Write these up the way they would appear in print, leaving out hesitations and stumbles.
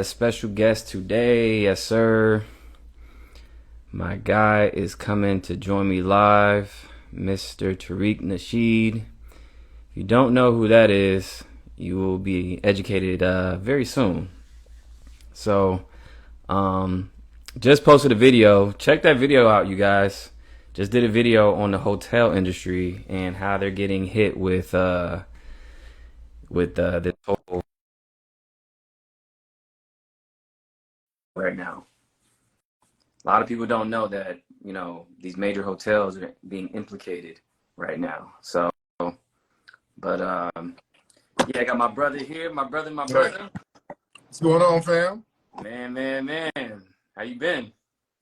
a special guest today. Yes, sir. My guy is coming to join me live, Mr. Tariq Nasheed. If you don't know who that is, you will be educated very soon. So, just posted a video. Check that video out, you guys. Just did a video on the hotel industry and how they're getting hit with this whole right now. A lot of people don't know that, these major hotels are being implicated right now. So, but yeah, I got my brother here, my brother. What's going on, fam? Man. How you been?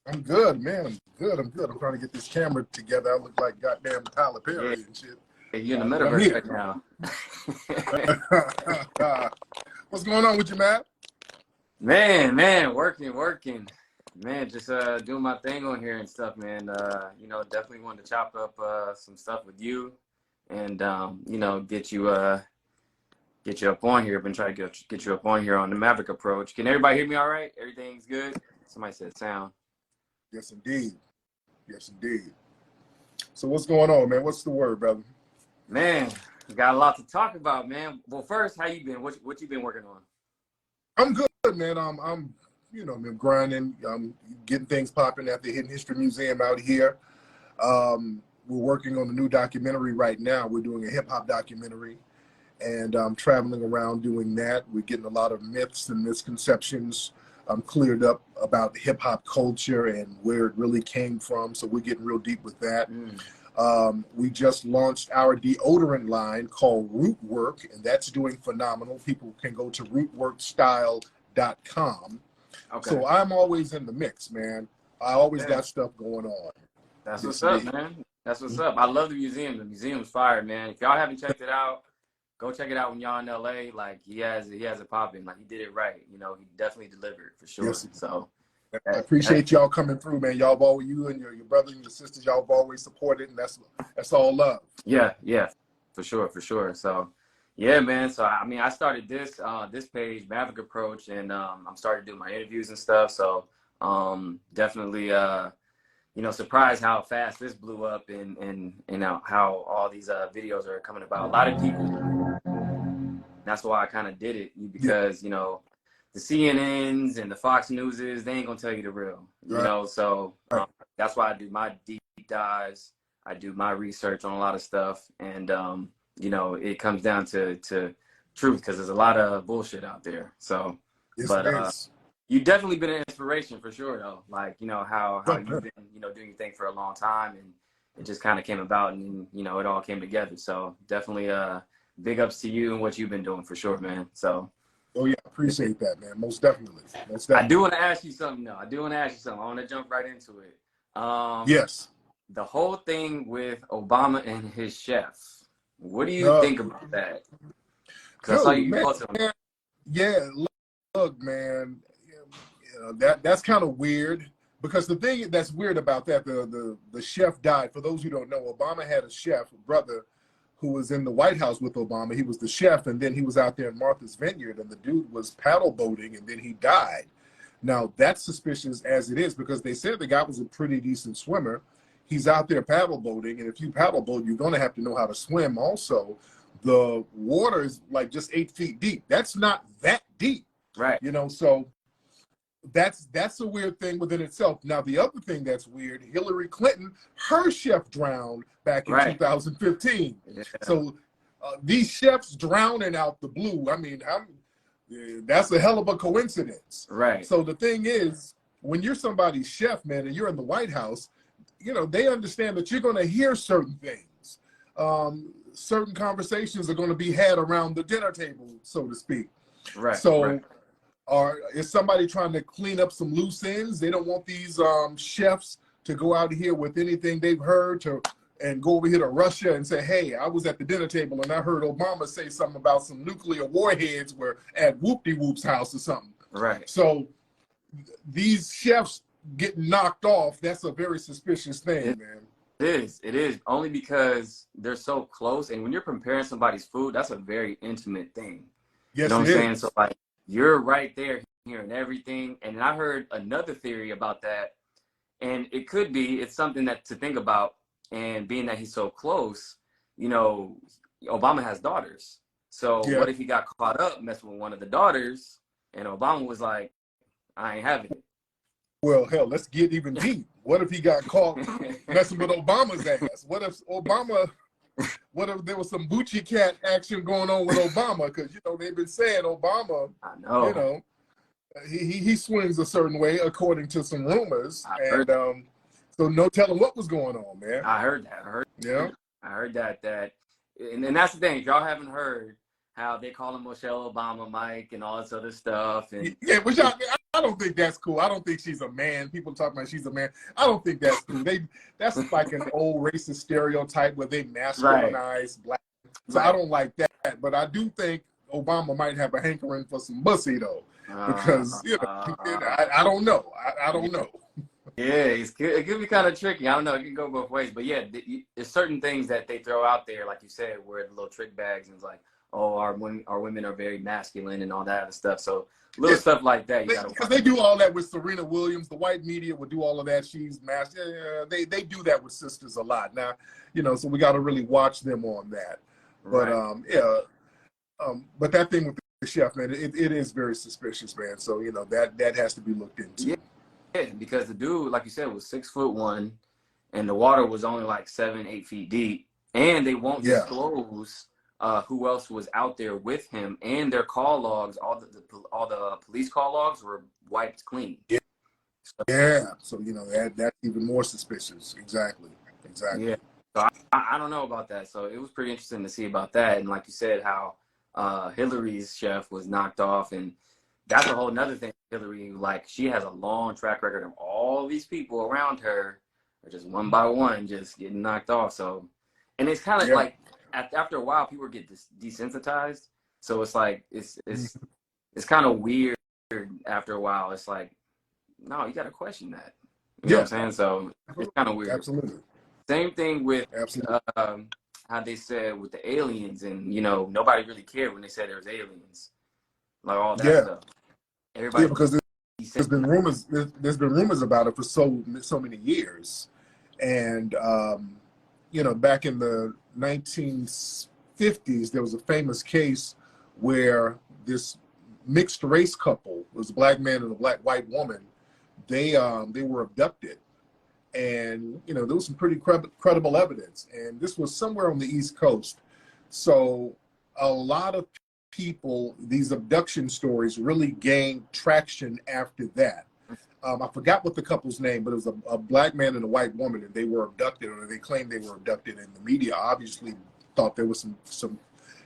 I'm good, man. I'm trying to get this camera together. I look like goddamn Tyler Perry and shit. Hey, you in the But I'm metaverse here. right now. What's going on with you, Matt? Man, working. Man, just doing my thing on here and stuff, man. Definitely wanted to chop up some stuff with you and get you up on here. I've been trying to get you up on here on the Maverick approach. Can everybody hear me all right? Everything's good? Somebody said sound. Yes, indeed. So what's going on, man? What's the word, brother? Man, we got a lot to talk about, man. Well, first, how you been? What you been working on? I'm good, man. I'm grinding. I'm getting things popping at the Hidden History Museum out here. We're working on a new documentary right now. We're doing a hip hop documentary, and I'm traveling around doing that. We're getting a lot of myths and misconceptions cleared up about hip hop culture and where it really came from. So we're getting real deep with that. We just launched our deodorant line called Root Work, and that's doing phenomenal. People can go to rootworkstyle.com. Okay. So I'm always in the mix, man. I always got stuff going on. That's what's up, man. That's what's up. I love the museum. The museum's fire, man. If y'all haven't checked it out, go check it out when y'all in LA. Like he has it popping. Like he did it right. He definitely delivered for sure. Yes. So I appreciate y'all coming through, man. Y'all have always, you and your brother and your sisters, y'all have always supported, and that's all love. Yeah, for sure. So yeah, man. So I started this page, Maverick Approach, and I'm starting to do my interviews and stuff. So definitely surprised how fast this blew up and how all these videos are coming about. A lot of people. That's why I kind of did it because the CNNs and the Fox Newses, they ain't gonna tell you the real, So that's why I do my deep dives. I do my research on a lot of stuff, and it comes down to truth because there's a lot of bullshit out there. So, you've definitely been an inspiration for sure, though. Like how you've been doing your thing for a long time, and it just kind of came about, and it all came together. So definitely big ups to you and what you've been doing for sure, man. So. Oh yeah, appreciate that, man. Most definitely. I do want to ask you something, though. I want to jump right into it. Yes. The whole thing with Obama and his chef. What do you think about that? Because I saw you post him. Yeah, look, man. That's kind of weird because the thing that's weird about that, the chef died. For those who don't know, Obama had a chef, a brother, who was in the White House with Obama. He was the chef, and then he was out there in Martha's Vineyard, and the dude was paddle boating, and then he died. Now, that's suspicious as it is because they said the guy was a pretty decent swimmer. He's out there paddle boating, and if you paddle boat, you're going to have to know how to swim also. The water is like just 8 feet deep. That's not that deep. Right. So that's a weird thing within itself. Now, the other thing that's weird, Hillary Clinton, her chef drowned back in 2015. Yeah. So these chefs drowning out the blue, that's a hell of a coincidence. Right. So the thing is, when you're somebody's chef, man, and you're in the White House, they understand that you're going to hear certain things. Certain conversations are going to be had around the dinner table, so to speak. Right. So or is somebody trying to clean up some loose ends? They don't want these chefs to go out here with anything they've heard and go over here to Russia and say, hey, I was at the dinner table and I heard Obama say something about some nuclear warheads were at Whoop-de-Whoop's house or something. Right. So these chefs getting knocked off, that's a very suspicious thing, man. It is only because they're so close. And when you're preparing somebody's food, that's a very intimate thing. Yes, you know what I'm saying? So like, you're right there hearing everything. And I heard another theory about that, and it could be, it's something that to think about. And being that he's so close, you know, Obama has daughters. So Yeah. what if he got caught up messing with one of the daughters, and Obama was like, I ain't having Well, hell, let's get even deep. What if he got caught it. messing with Obama's ass? What if there was some Bucci cat action going on with Obama? Because, you know, they've been saying Obama, I you know. know, he swings a certain way according to some rumors. I And heard that. so no telling what was going on, man. I heard that. Yeah. I heard that. And that's the thing. If y'all haven't heard how they call him Michelle Obama, Mike, and all this other stuff. And Yeah, which I don't think that's cool. I don't think she's a man. People talk about she's a man. I don't think that's cool. That's like an old racist stereotype where they masculinize black. So I don't like that. But I do think Obama might have a hankering for some pussy though, because I don't know. I don't know. Yeah, it could be kind of tricky. I don't know. It can go both ways. But yeah, there's certain things that they throw out there, like you said, where the little trick bags and it's like, oh, our women are very masculine and all that other stuff. So little stuff like that, you gotta because they do all that with Serena Williams. The white media would do all of that. She's masculine. They do that with sisters a lot now. You know, so we got to really watch them on that. But right. But that thing with the chef, man, it is very suspicious, man. So you know that has to be looked into. Yeah, because the dude, like you said, was 6'1", and the water was only like 7-8 feet deep, and they won't disclose who else was out there with him, and their call logs, all the police call logs were wiped clean. Yeah, so you know that's even more suspicious. Exactly. Yeah, so I don't know about that. So it was pretty interesting to see about that, and like you said, how Hillary's chef was knocked off, and that's a whole nother thing. Hillary, like, she has a long track record of all these people around her are just one by one just getting knocked off. So, and it's kind of like after a while, people get desensitized. So it's like it's kind of weird after a while. It's like, no, you got to question that. You know what I'm saying? So it's kind of weird. Absolutely. Same thing with how they said with the aliens, and you know, nobody really cared when they said there was aliens, like all that stuff. Everybody, because there's been rumors about it for so many years, and you know, back in the 1950s, there was a famous case where this mixed race couple, it was a black man and a white woman, they were abducted, and you know there was some pretty credible evidence, and this was somewhere on the East Coast, so a lot of people, these abduction stories really gained traction after that. I forgot what the couple's name, but it was a black man and a white woman, and they were abducted, or they claimed they were abducted, and the media obviously thought there was some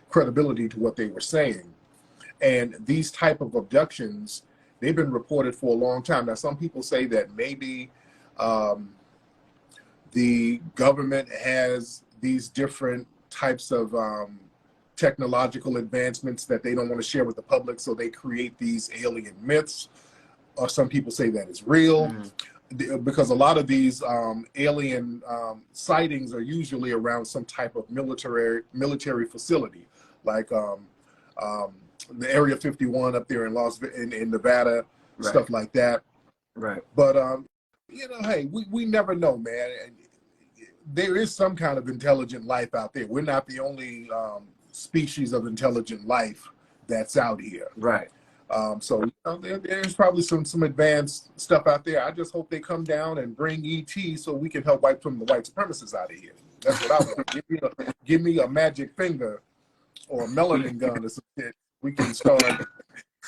credibility to what they were saying. And these type of abductions, they've been reported for a long time. Now, some people say that maybe the government has these different types of technological advancements that they don't want to share with the public, so they create these alien myths. Or some people say that it's real, because a lot of these alien sightings are usually around some type of military facility, like the Area 51 up there in Nevada, stuff like that. Right. But you know, hey, we never know, man. There is some kind of intelligent life out there. We're not the only species of intelligent life that's out here. Right. So you know, there's probably some advanced stuff out there. I just hope they come down and bring ET so we can help wipe some of the white supremacists out of here. That's what I want. Give me a magic finger or a melanin gun or some shit. We can start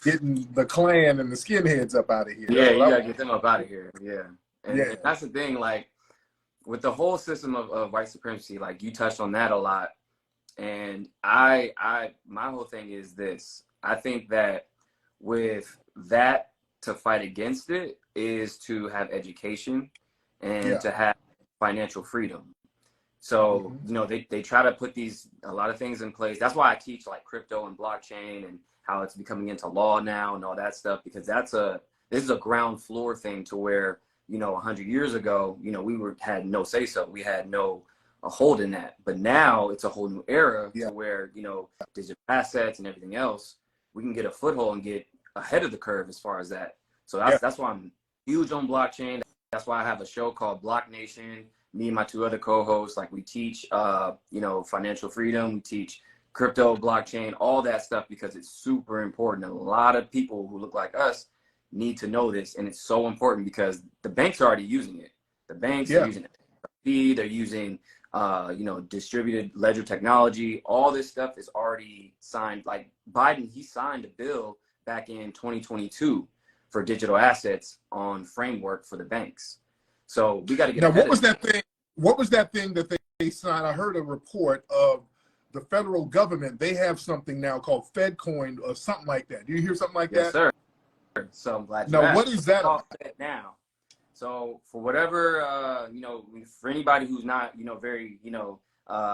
getting the Klan and the skinheads up out of here. Yeah, you gotta get them up out of here. Yeah. And that's the thing, like with the whole system of white supremacy, like you touched on that a lot. And my whole thing is this. I think that with that, to fight against it is to have education and to have financial freedom. So, you know, they try to put a lot of things in place. That's why I teach like crypto and blockchain and how it's becoming into law now and all that stuff, because this is a ground floor thing to where, you know, 100 years ago, you know, we had no say so. We had no hold in that. But now it's a whole new era to where, you know, digital assets and everything else, we can get a foothold and get ahead of the curve as far as that. So Yeah. that's why I'm huge on blockchain. That's why I have a show called Block Nation. Me and my two other co-hosts, like we teach, financial freedom. We teach crypto, blockchain, all that stuff because it's super important. A lot of people who look like us need to know this, and it's so important because the banks are already using it. The banks are using it. They're using, distributed ledger technology. All this stuff is already signed. Like Biden, he signed a bill back in 2022 for digital assets on framework for the banks. So we got to get Now, ahead what was of it. that thing? What was that thing that they signed? I heard a report of the federal government. They have something now called FedCoin or something like that. Do you hear something like Yes, that? sir. So I'm glad you Now, asked. what is that All about? set now. So for whatever, for anybody who's not, very,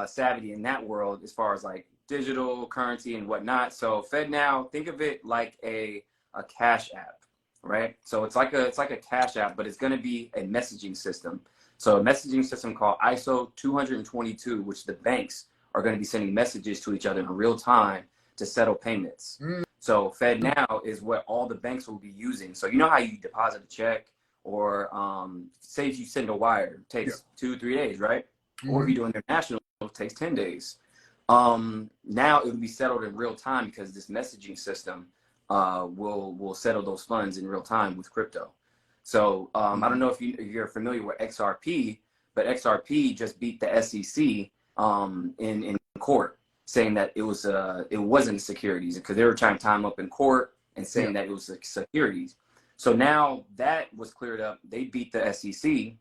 savvy in that world as far as like digital currency and whatnot. So FedNow, think of it like a cash app, right? So it's like a cash app, but it's going to be a messaging system. So a messaging system called ISO 222, which the banks are going to be sending messages to each other in real time to settle payments. So FedNow is what all the banks will be using. So you know how you deposit a check or say if you send a wire, it takes 2-3 days, right? Or if you do international, it takes 10 days. Now it will be settled in real time because this messaging system will settle those funds in real time with crypto. So I don't know if you're familiar with XRP, but XRP just beat the SEC in court, saying that it wasn't securities because they were trying to time up in court and saying that it was securities. So now that was cleared up. They beat the SEC.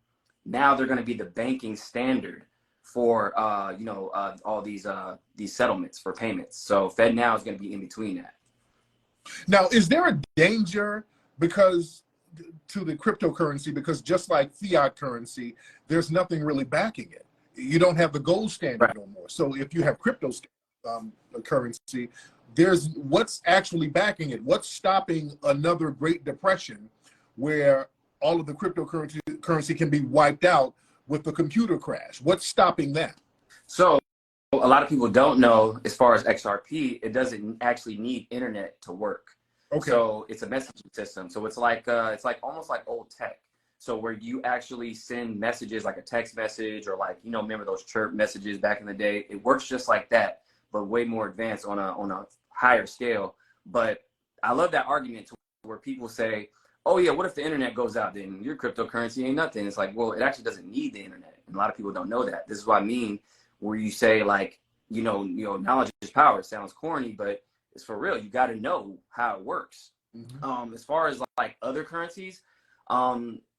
Now they're going to be the banking standard for all these settlements for payments. So FedNow is going to be in between that. Now, is there a danger because to the cryptocurrency, because just like fiat currency, there's nothing really backing it. You don't have the gold standard no more. So if you have crypto currency, there's what's actually backing it. What's stopping another Great Depression where all of the cryptocurrency can be wiped out with the computer crash? What's stopping that? So a lot of people don't know, as far as XRP, it doesn't actually need internet to work. Okay. So it's a messaging system. So it's like almost like old tech. So where you actually send messages like a text message or like, remember those chirp messages back in the day? It works just like that, but way more advanced on a higher scale. But I love that argument where people say, oh yeah, what if the internet goes out? Then your cryptocurrency ain't nothing. It's like, well, it actually doesn't need the internet. And a lot of people don't know that. This is what I mean, where you say like, knowledge is power. It sounds corny, but it's for real. You got to know how it works. As far as like other currencies,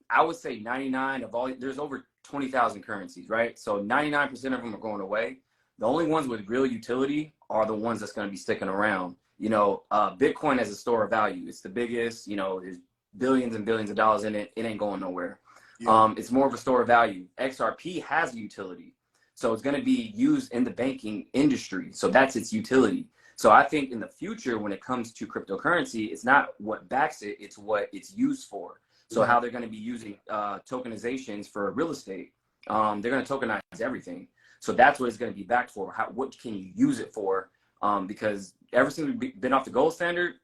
I would say 99 of all, there's over 20,000 currencies, right? So 99% of them are going away. The only ones with real utility are the ones that's going to be sticking around. Bitcoin as a store of value. It's the biggest, there's billions and billions of dollars in it. It ain't going nowhere. It's more of a store of value. XRP has utility. So it's going to be used in the banking industry. So that's its utility. So I think in the future, when it comes to cryptocurrency, it's not what backs it, it's what it's used for. So how they're going to be using tokenizations for real estate. They're going to tokenize everything. So that's what it's going to be backed for. What can you use it for? Because ever since we've been off the gold standard,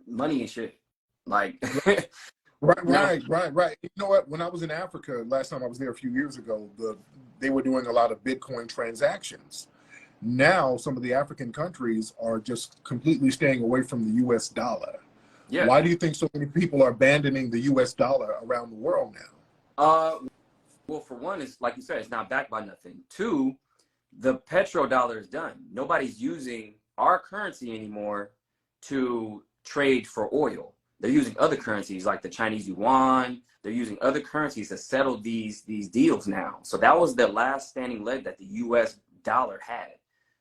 money and shit. Like, Right. You know what? When I was in Africa, last time I was there a few years ago, they were doing a lot of Bitcoin transactions. Now, some of the African countries are just completely staying away from the U.S. dollar. Yeah. Why do you think so many people are abandoning the U.S. dollar around the world now? Well, for one, it's like you said, it's not backed by nothing. Two, the petrodollar is done. Nobody's using our currency anymore to trade for oil. They're using other currencies like the Chinese yuan. They're using other currencies to settle these deals now. So that was the last standing leg that the U.S. dollar had.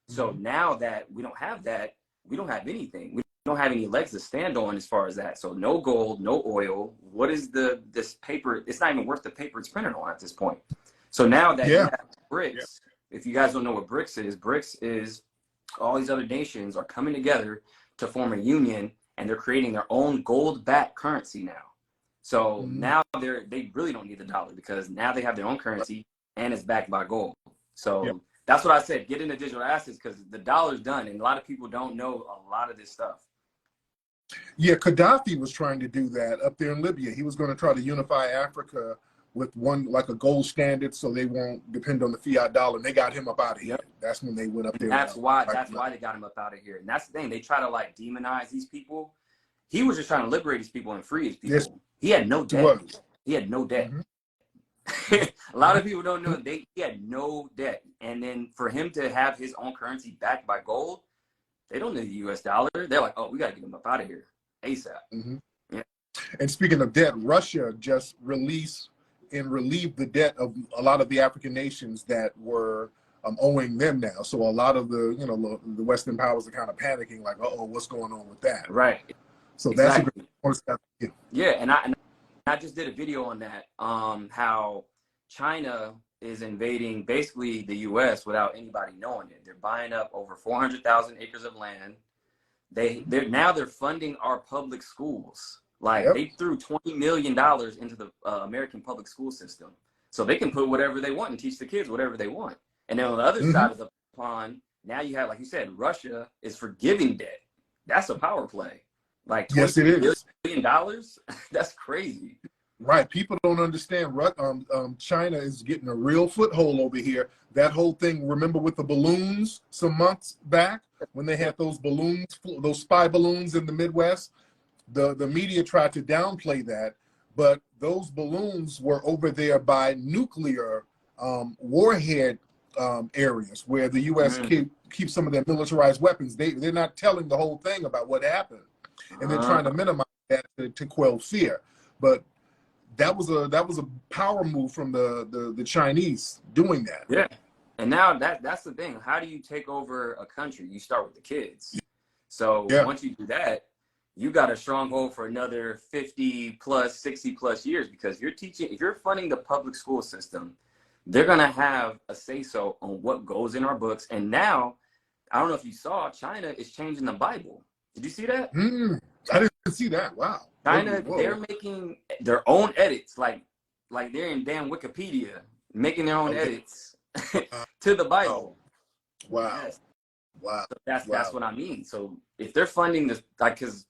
So now that we don't have that, we don't have anything. We don't have any legs to stand on as far as that. So no gold, no oil. What is this paper? It's not even worth the paper it's printed on at this point. So now that you have BRICS, if you guys don't know what BRICS is all these other nations are coming together to form a union, and they're creating their own gold-backed currency now. So now they really don't need the dollar because now they have their own currency and it's backed by gold. So that's what I said. Get into digital assets because the dollar's done, and a lot of people don't know a lot of this stuff. Yeah, Gaddafi was trying to do that up there in Libya. He was going to try to unify Africa with one, like a gold standard, so they won't depend on the fiat dollar. And they got him up out of here. Yep. That's when they went up there. And that's why they got him up out of here. And that's the thing. They try to like demonize these people. He was just trying to liberate these people and free his people. Yes. He had no debt. He had no debt. Mm-hmm. A lot of people don't know he had no debt. And then for him to have his own currency backed by gold, they don't need the US dollar. They're like, oh, we got to get him up out of here ASAP. Mm-hmm. Yeah. And speaking of debt, Russia just released and relieved the debt of a lot of the African nations that were owing them now. So a lot of the, you know, the Western powers are kind of panicking, like, uh-oh, what's going on with that? Right. So exactly. That's a good. Yeah, and I just did a video on that, how China is invading basically the U.S. without anybody knowing it. They're buying up over 400,000 acres of land. They're funding our public schools. Like, they threw $20 million into the American public school system, so they can put whatever they want and teach the kids whatever they want. And then on the other side of the pond, now you have, like you said, Russia is forgiving debt. That's a power play. Like, yes, it is. $20 million? That's crazy. Right. People don't understand. China is getting a real foothold over here. That whole thing, remember with the balloons some months back when they had those balloons, those spy balloons in the Midwest? The media tried to downplay that, but those balloons were over there by nuclear warhead areas where the U.S. keeps some of their militarized weapons. They're not telling the whole thing about what happened, and they're trying to minimize that to quell fear. But that was a power move from the Chinese doing that. Yeah, and now that's the thing. How do you take over a country? You start with the kids. So once you do that, you got a stronghold for another 50 plus, 60 plus years, because if you're funding the public school system, they're going to have a say-so on what goes in our books. And now, I don't know if you saw, China is changing the Bible. Did you see that? I didn't see that. Wow. China, they're making their own edits, like they're in damn Wikipedia, making their own edits to the Bible. Wow. Yes. Wow. So that's what I mean. So if they're funding this, like, because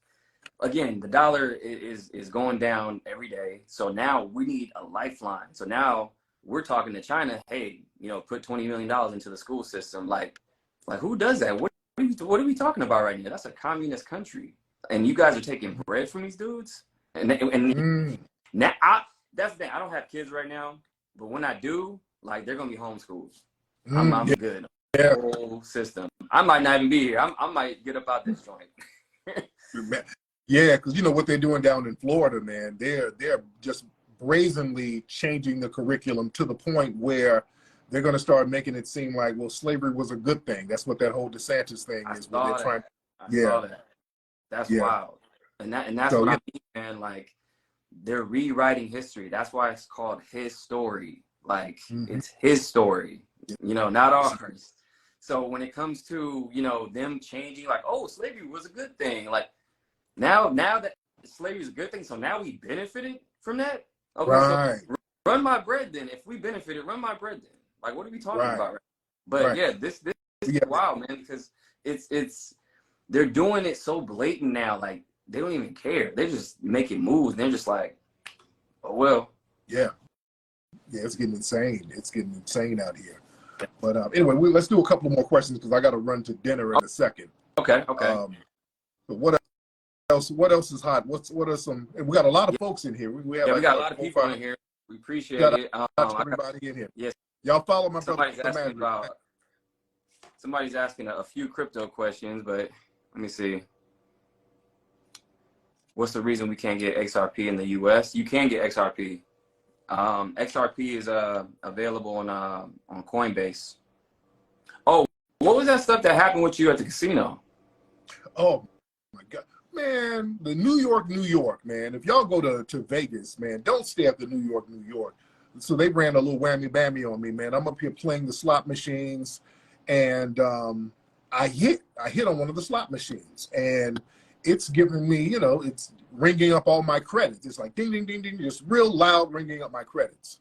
again, the dollar is going down every day. So now we need a lifeline. So now we're talking to China. Hey, put $20 million into the school system. Like who does that? What are we talking about right now? That's a communist country, and you guys are taking bread from these dudes. And now that's the thing. I don't have kids right now, but when I do, like, they're gonna be homeschooled. I'm good. The whole system. I might not even be here. I might get up out this joint. Yeah, because what they're doing down in Florida, man. They're just brazenly changing the curriculum to the point where they're going to start making it seem like, well, slavery was a good thing. That's what that whole DeSantis thing is. I saw that. That's wild. And that's what I mean, man. Like, they're rewriting history. That's why it's called his story. Like, it's his story, not ours. So when it comes to, them changing, like, oh, slavery was a good thing. Like, now that slavery is a good thing, so now we benefited from that? Okay, right. So run my bread then. If we benefited, run my bread then. Like, what are we talking about? Right? But yeah, this is wild, man, because they're doing it so blatant now. Like, they don't even care. They're just making moves. And they're just like, oh, well. Yeah, it's getting insane. It's getting insane out here. But anyway, let's do a couple more questions because I got to run to dinner in a second. Okay. But what else is hot? What are some? We got a lot of folks in here. We got a lot of people in here. We appreciate it. Everybody in here. Yes. Y'all follow my brother. Somebody's asking a few crypto questions, but let me see. What's the reason we can't get XRP in the US? You can get XRP. XRP is available on Coinbase. Oh, what was that stuff that happened with you at the casino? Oh my God, man! The New York, man. If y'all go to Vegas, man, don't stay at the New York. So they ran a little whammy bammy on me, man. I'm up here playing the slot machines, and I hit on one of the slot machines, and it's giving me, it's ringing up all my credits. It's like ding, ding, ding, ding, just real loud ringing up my credits.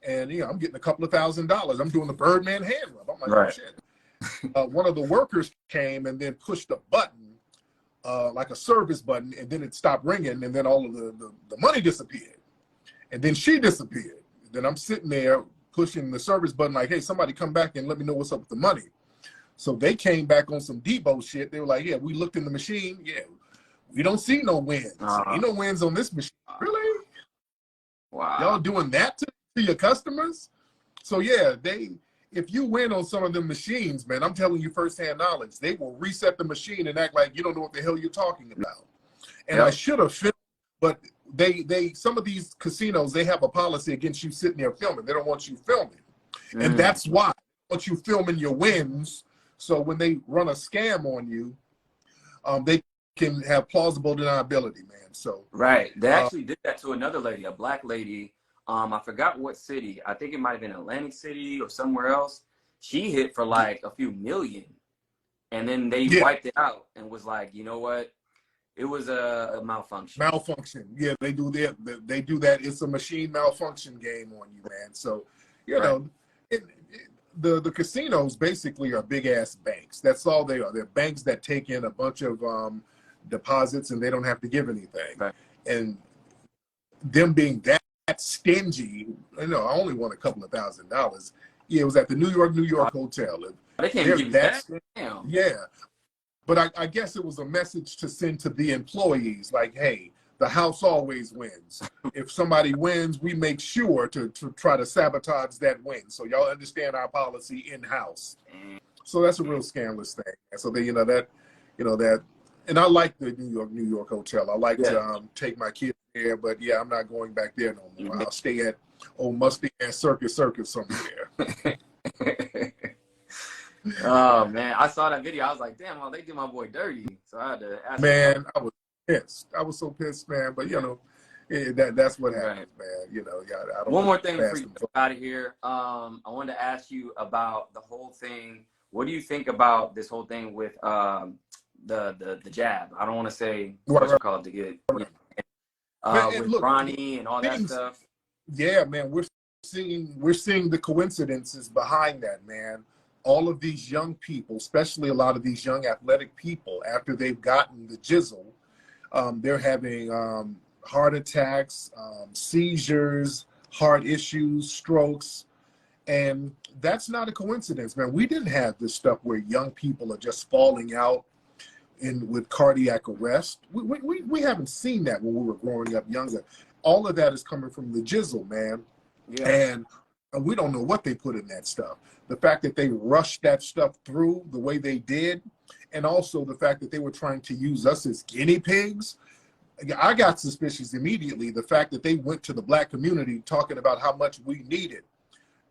And, I'm getting a couple of $1,000s. I'm doing the Birdman hand rub. I'm like, oh, shit. One of the workers came and then pushed a button like a service button, and then it stopped ringing, and then all of the money disappeared, and then she disappeared. Then I'm sitting there pushing the service button like, hey, somebody come back and let me know what's up with the money. So they came back on some Debo shit. They were like, yeah, we looked in the machine. Yeah, we don't see no wins. Ain't no wins on this machine. Really? Wow. Y'all doing that to your customers? So yeah, if you win on some of them machines, man, I'm telling you firsthand knowledge, they will reset the machine and act like you don't know what the hell you're talking about. And I should have filmed, but some of these casinos, they have a policy against you sitting there filming. They don't want you filming. And that's why they want you filming your wins. So when they run a scam on you, they can have plausible deniability, man. So right, they actually did that to another lady, a black lady. I forgot what city. I think it might have been Atlantic City or somewhere else. She hit for like a few million, and then they wiped it out and was like, you know what? It was a malfunction. Malfunction. Yeah, they do that. They do that. It's a machine malfunction game on you, man. So you know. The casinos basically are big ass banks. That's all they are. They're banks that take in a bunch of deposits and they don't have to give anything. Right. And them being that stingy, I only won a couple of $1,000. Yeah, it was at the New York hotel. They can't give you that. Damn. Yeah, but I guess it was a message to send to the employees, like, hey, the house always wins. If somebody wins, we make sure to try to sabotage that win. So y'all understand our policy in-house. So that's a real scandalous thing. And so they, that, and I like the New York hotel. I like to take my kids there, but yeah, I'm not going back there no more. I'll stay at old musty ass Circus somewhere. Oh man, I saw that video. I was like, damn, they did my boy dirty. So I had to ask him. I was pissed. I was so pissed, man. But that's what happens, man. I don't. One more thing before you get out of here. I wanted to ask you about the whole thing. What do you think about this whole thing with the jab? I don't want to say what you call it to get with Ronnie and all that stuff. Yeah, man, we're seeing the coincidences behind that, man. All of these young people, especially a lot of these young athletic people, after they've gotten the jizzle, they're having heart attacks, seizures, heart issues, strokes. And that's not a coincidence, man. We didn't have this stuff where young people are just falling out with cardiac arrest. We haven't seen that when we were growing up younger. All of that is coming from the jizzle, man. Yeah. And we don't know what they put in that stuff. The fact that they rushed that stuff through the way they did, and also the fact that they were trying to use us as guinea pigs. I got suspicious immediately. The fact that they went to the black community talking about how much we needed.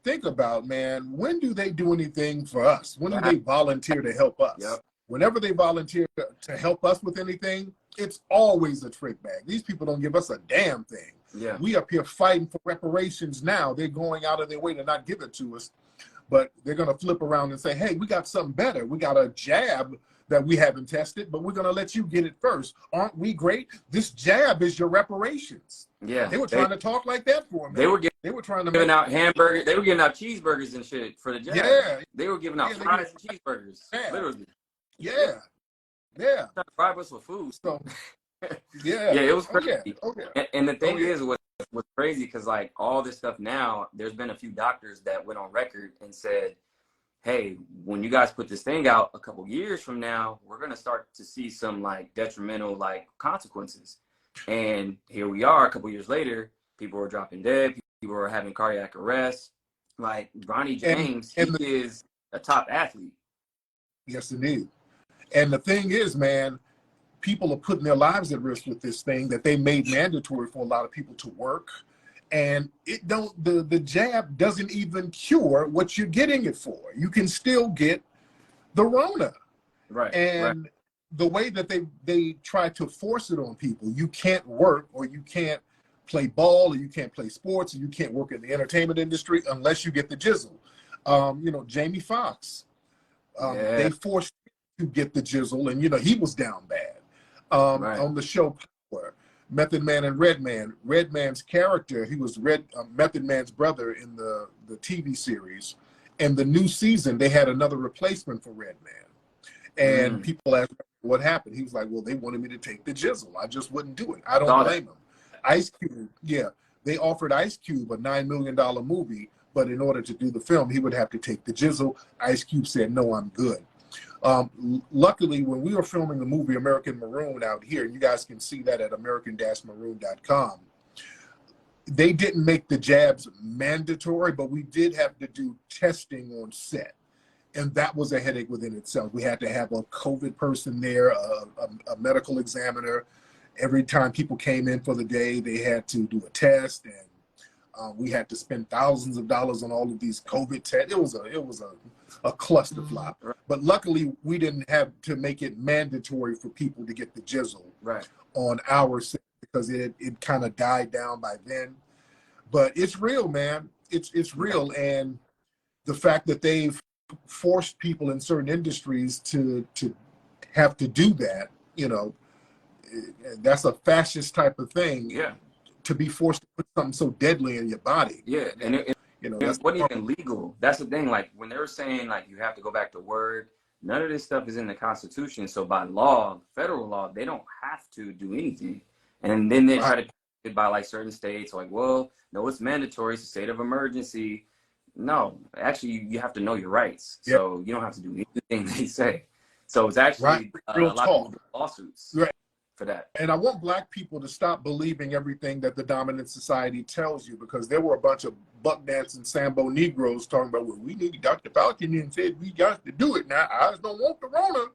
Think about, man, when do they do anything for us? When do they volunteer to help us? Yep. Whenever they volunteer to help us with anything, it's always a trick bag. These people don't give us a damn thing. Yeah. We up here fighting for reparations now. They're going out of their way to not give it to us. But they're going to flip around and say, hey, we got something better. We got a jab that we haven't tested, but we're going to let you get it first. Aren't we great? This jab is your reparations. Yeah. They were trying to talk like that for me. They were trying to giving out hamburgers. They were giving out cheeseburgers and shit for the jab. Yeah. They were giving out fries and cheeseburgers. Yeah. Literally. Yeah. Yeah. Trying to bribe us with food. So, yeah. Yeah, it was crazy. And the thing is, what's crazy, because like all this stuff now, there's been a few doctors that went on record and said, hey, when you guys put this thing out a couple years from now, we're going to start to see some like detrimental like consequences. And here we are a couple years later, people are dropping dead. People are having cardiac arrest. Like Ronnie James, he is a top athlete. Yes, indeed. And the thing is, man, people are putting their lives at risk with this thing that they made mandatory for a lot of people to work. And the jab doesn't even cure what you're getting it for. You can still get the Rona. Right. And the way that they try to force it on people, you can't work, or you can't play ball, or you can't play sports, or you can't work in the entertainment industry unless you get the jizzle. Jamie Foxx, they forced him to get the jizzle, and he was down bad. On the show Power, Method Man and Redman. Redman's character, he was Method Man's brother in the TV series. And the new season, they had another replacement for Redman. And people asked what happened. He was like, well, they wanted me to take the jizzle. I just wouldn't do it. I don't Saw that. blame him. Ice Cube, yeah, they offered Ice Cube a $9 million movie, but in order to do the film, he would have to take the jizzle. Ice Cube said, no, I'm good. Luckily, when we were filming the movie American Maroon out here, you guys can see that at american-maroon.com, they didn't make the jabs mandatory, but we did have to do testing on set. And that was a headache within itself. We had to have a COVID person there, a medical examiner. Every time people came in for the day, they had to do a test, and we had to spend thousands of dollars on all of these COVID tests. It was a clusterflop. Right. But luckily, we didn't have to make it mandatory for people to get the jizzle on our set, because it kind of died down by then. But it's real, man. It's real, and the fact that they've forced people in certain industries to have to do that, you know, that's a fascist type of thing. Yeah. To be forced to put something so deadly in your body. Yeah, and you know, it wasn't even legal. That's the thing. Like when they were saying like you have to go back to word, none of this stuff is in the Constitution. So by law, federal law, they don't have to do anything. And then they try to it by like certain states, like, well, no, it's mandatory. It's a state of emergency. No, actually, you have to know your rights. Yep. So you don't have to do anything they say. So it's actually a lot of people do lawsuits for that. And I want Black people to stop believing everything that the dominant society tells you, because there were a bunch of buck dancing Sambo Negroes talking about, well, we need Dr. Fauci and said we got to do it now. I don't want the Rona.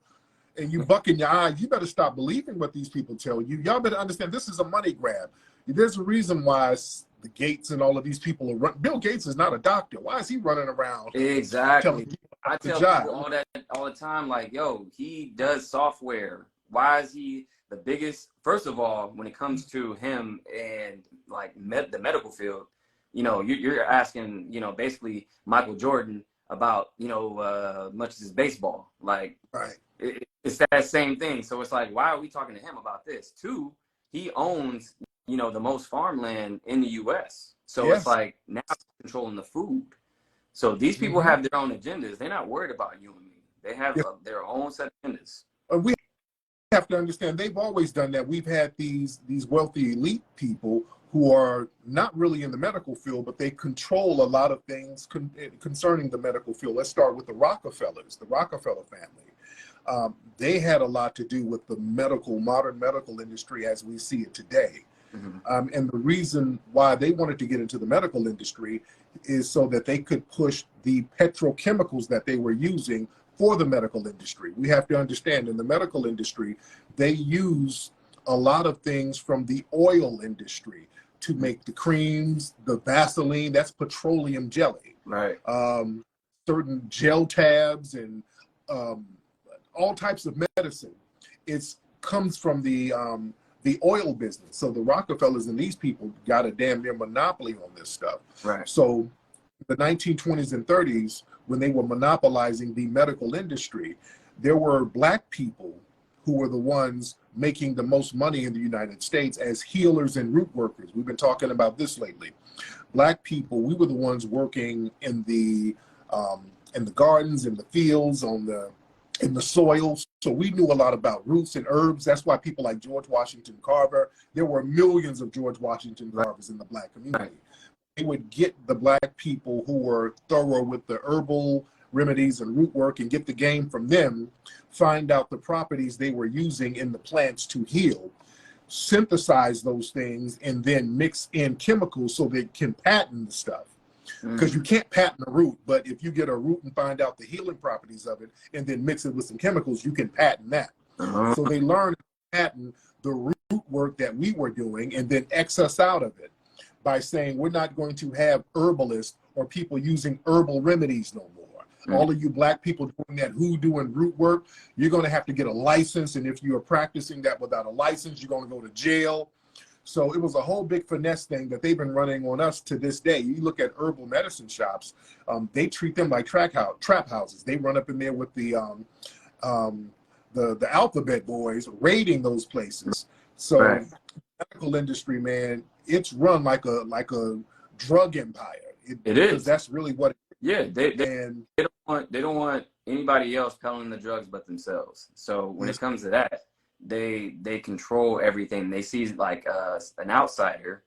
And you bucking your eyes. You better stop believing what these people tell you. Y'all better understand this is a money grab. There's a reason why the Gates and all of these people are running. Bill Gates is not a doctor. Why is he running around? Exactly. I tell people all that all the time, like, yo, he does software. Why is he the biggest? First of all, when it comes to him and like the medical field, you know, you're asking, you know, basically Michael Jordan about, you know, much as his baseball. Like, it's that same thing. So it's like, why are we talking to him about this? Two, he owns, you know, the most farmland in the U.S. So it's like now he's controlling the food. So these people have their own agendas. They're not worried about you and me. They have their own set of agendas. We have to understand they've always done that. We've had these wealthy elite people who are not really in the medical field, but they control a lot of things concerning the medical field. Let's start with the Rockefellers, the Rockefeller family. They had a lot to do with the modern medical industry as we see it today. And the reason why they wanted to get into the medical industry is so that they could push the petrochemicals that they were using for the medical industry. We have to understand in the medical industry, they use a lot of things from the oil industry to make the creams, the Vaseline, that's petroleum jelly. Certain gel tabs and all types of medicine. It comes from the oil business. So the Rockefellers and these people got a damn near monopoly on this stuff. So the 1920s and 30s, when they were monopolizing the medical industry, there were Black people who were the ones making the most money in the United States as healers and root workers. We've been talking about this lately. Black people, we were the ones working in the gardens, in the fields, in the soil. So we knew a lot about roots and herbs. That's why people like George Washington Carver, there were millions of George Washington Carvers in the Black community. They would get the Black people who were thorough with the herbal remedies and root work and get the game from them, find out the properties they were using in the plants to heal, synthesize those things, and then mix in chemicals so they can patent the stuff. Because you can't patent a root, but if you get a root and find out the healing properties of it and then mix it with some chemicals, you can patent that. So they learned to patent the root work that we were doing and then X us out of it by saying we're not going to have herbalists or people using herbal remedies no more. All of you Black people doing that hoodoo and root work, you're going to have to get a license. And if you are practicing that without a license, you're going to go to jail. So it was a whole big finesse thing that they've been running on us to this day. You look at herbal medicine shops, they treat them like trap houses. They run up in there with the alphabet boys raiding those places. So the medical industry, man, it's run like a drug empire. It is. That's really what it is. Yeah, they don't want anybody else peddling the drugs but themselves. So when it comes to that, they control everything. They see like an outsider,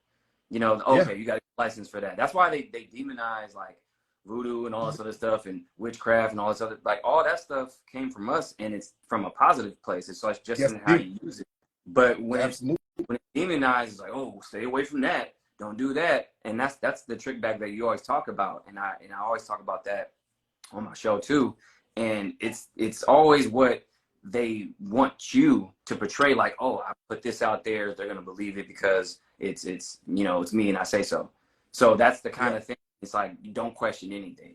you know, okay, you got a license for that. That's why they demonize like voodoo and all this other stuff and witchcraft and all this other, like all that stuff came from us, and it's from a positive place. It's like just in how you use it. But when it's demonized, it's like, oh, stay away from that. Don't do that. And that's the trick bag that you always talk about. And I always talk about that on my show too. And it's always what they want you to portray, like, oh, I put this out there, they're gonna believe it because it's you know, it's me and I say so. So that's the kind of thing. It's like you don't question anything.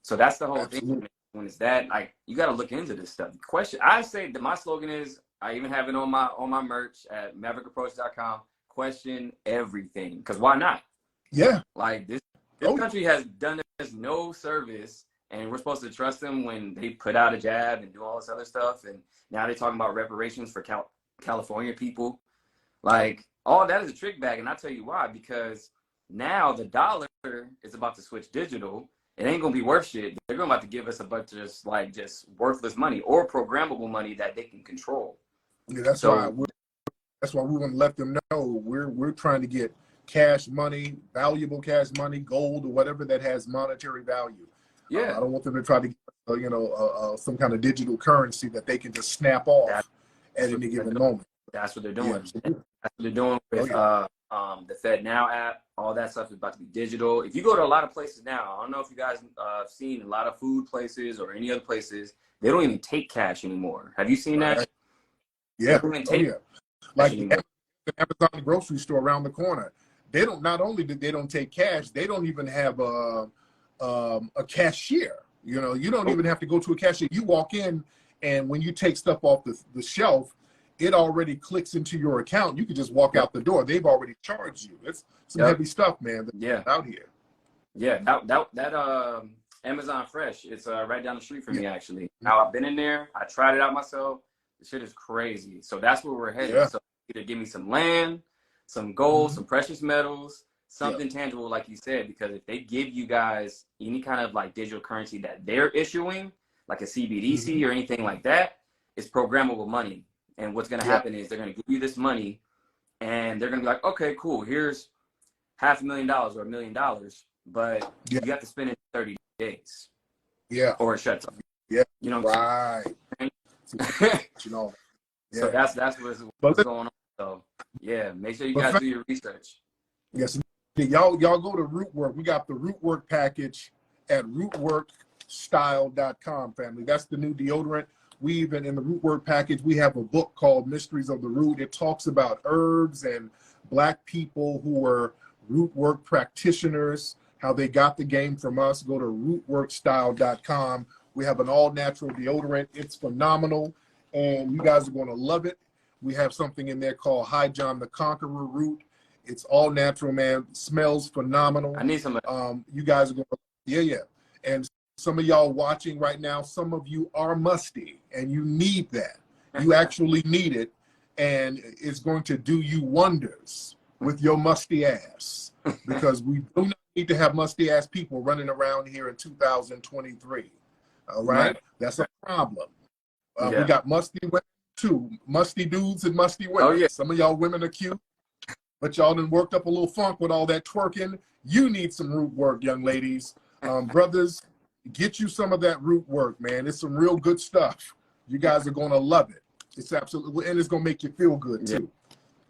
So that's the whole thing. When it's that, like, you got to look into this stuff. Question. I say that my slogan is, I even have it on my merch at maverickapproach.com. Question everything, because why not? Yeah. Like this country has done us no service, and we're supposed to trust them when they put out a jab and do all this other stuff. And now they're talking about reparations for California people. Like, all that is a trick bag, and I'll tell you why. Because now the dollar is about to switch digital. It ain't gonna be worth shit. They're gonna about to give us a bunch of just worthless money or programmable money that they can control. Yeah, that's why we want to let them know we're trying to get cash money, valuable cash money, gold or whatever that has monetary value. Yeah, I don't want them to try to get some kind of digital currency that they can just snap off at any given moment. That's what they're doing. Yeah. That's what they're doing with the Fed Now app. All that stuff is about to be digital. If you go to a lot of places now, I don't know if you guys have seen a lot of food places or any other places, they don't even take cash anymore. Have you seen that? Yeah. Like the Amazon grocery store around the corner. They don't. Not only do they don't take cash, they don't even have a cashier. You know, you don't even have to go to a cashier. You walk in, and when you take stuff off the shelf, it already clicks into your account. You can just walk out the door. They've already charged you. It's some heavy stuff, man. Out here. Yeah, that Amazon Fresh. It's right down the street from me, actually. Now I've been in there. I tried it out myself. The shit is crazy. So that's where we're headed. So either give me some land, some gold, some precious metals, something tangible, like you said. Because if they give you guys any kind of like digital currency that they're issuing, like a CBDC or anything like that, it's programmable money. And what's going to happen is they're going to give you this money, and they're going to be like, okay, cool, here's $500,000 or $1 million, but you have to spend it in 30 days. Yeah. Or it shuts off. Yeah. You know, right. You know. So that's what's going on. So yeah, make sure you guys do your research. Yes. Y'all go to Rootwork. We got the Rootwork package at rootworkstyle.com, family. That's the new deodorant. We even, in the Rootwork package, we have a book called Mysteries of the Root. It talks about herbs and Black people who were root work practitioners, how they got the game from us. Go to rootworkstyle.com. We have an all-natural deodorant. It's phenomenal, and you guys are going to love it. We have something in there called High John the Conqueror root. It's all natural, man. Smells phenomenal. I need some of that. You guys are going to, and some of y'all watching right now, some of you are musty, and you need that. You actually need it, and it's going to do you wonders with your musty ass, because we do not need to have musty ass people running around here in 2023. All right? That's a problem. We got musty women too, musty dudes and musty women. Some of y'all women are cute, but y'all done worked up a little funk with all that twerking. You need some root work, young ladies. Brothers, get you some of that root work, man. It's some real good stuff. You guys are going to love it. It's absolutely, and it's going to make you feel good too.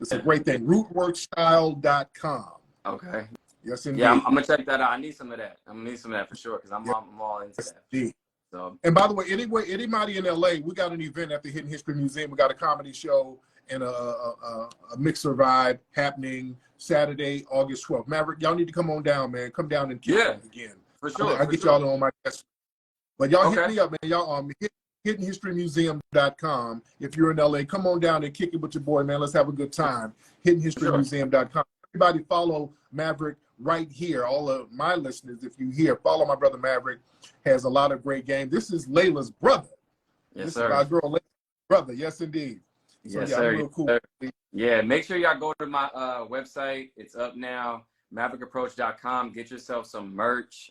It's a great thing. Rootworkstyle.com. Okay. Yes, indeed. Yeah, I'm going to check that out. I need some of that. I'm going to need some of that for sure, because I'm all into that. Indeed. So. And by the way, anybody in LA, we got an event at the Hidden History Museum. We got a comedy show and a mixer vibe happening Saturday, August 12th. Maverick, y'all need to come on down, man. Come down and kick it again. For sure. I'll get y'all on my desk. But y'all hit me up, man. Y'all hiddenhistorymuseum.com. If you're in LA, come on down and kick it with your boy, man. Let's have a good time. Hiddenhistorymuseum.com. Everybody follow Maverick right here. All of my listeners, if you hear, follow my brother Maverick. Has a lot of great game. This is Layla's brother. Yes, sir. This is my girl Layla's brother. Yes, indeed. So, yes, sir. Real cool. Yeah, make sure y'all go to my website. It's up now, maverickapproach.com. Get yourself some merch.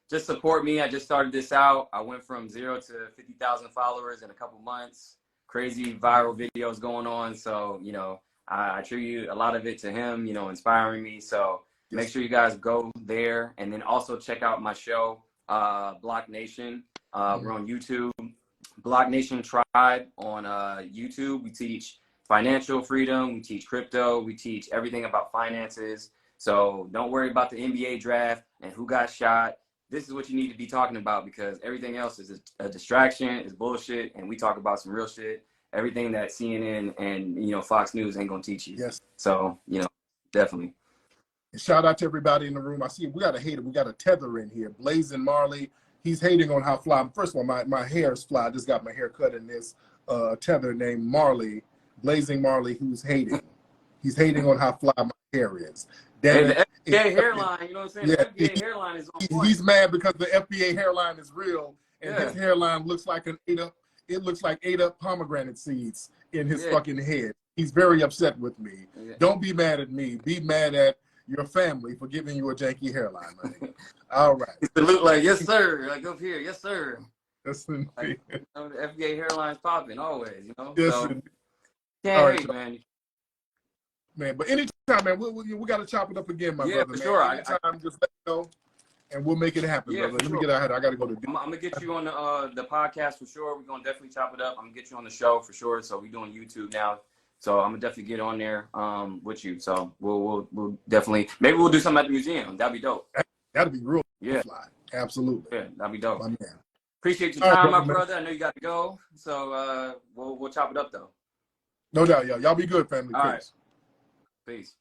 just support me. I just started this out. I went from 0 to 50,000 followers in a couple months. Crazy viral videos going on. So, you know, I attribute a lot of it to him, you know, inspiring me. So make sure you guys go there, and then also check out my show, Block Nation. We're on YouTube. Block Nation Tribe on YouTube. We teach financial freedom. We teach crypto. We teach everything about finances. So don't worry about the NBA draft and who got shot. This is what you need to be talking about, because everything else is a distraction, is bullshit, and we talk about some real shit. Everything that CNN and, you know, Fox News ain't gonna teach you. Yes. So, you know, definitely. And shout out to everybody in the room. I see we got a hater. We got a tether in here. Blazing Marley. He's hating on how fly. First of all, my hair is fly. I just got my hair cut in this tether named Marley. Blazing Marley, who's hating. He's hating on how fly my hair is. Hey, the FBA hairline, you know what I'm saying? Yeah, the FBA hairline is on point. He's mad because the FBA hairline is real, and Yeah. his hairline looks like it looks like ate up pomegranate seeds in his fucking head. He's very upset with me. Yeah. Don't be mad at me. Be mad at your family for giving you a janky hairline, man. All right. It look like, yes, sir. Like up here, yes, sir. That's Like, you know, the FBA hairline's popping always, you know? yes, So, all can't right, hate, man. man. But anytime, man, we got to chop it up again, my brother. For Man. sure. Anytime, just let me know, and we'll make it happen, brother. Let me get out of here. I got to go to dinner. I'm gonna get you on the podcast for sure. We're gonna definitely chop it up. I'm gonna get you on the show for sure. So we're doing YouTube now. So I'm gonna definitely get on there with you. So we'll definitely, maybe we'll do something at the museum. That'd be dope. That'd be real fly. Absolutely. Yeah, that'd be dope. My man. Appreciate your All right, time, my brother, brother. I know you got to go. So we'll chop it up though. No doubt, y'all. Y'all be good, family. All Peace. right. Peace.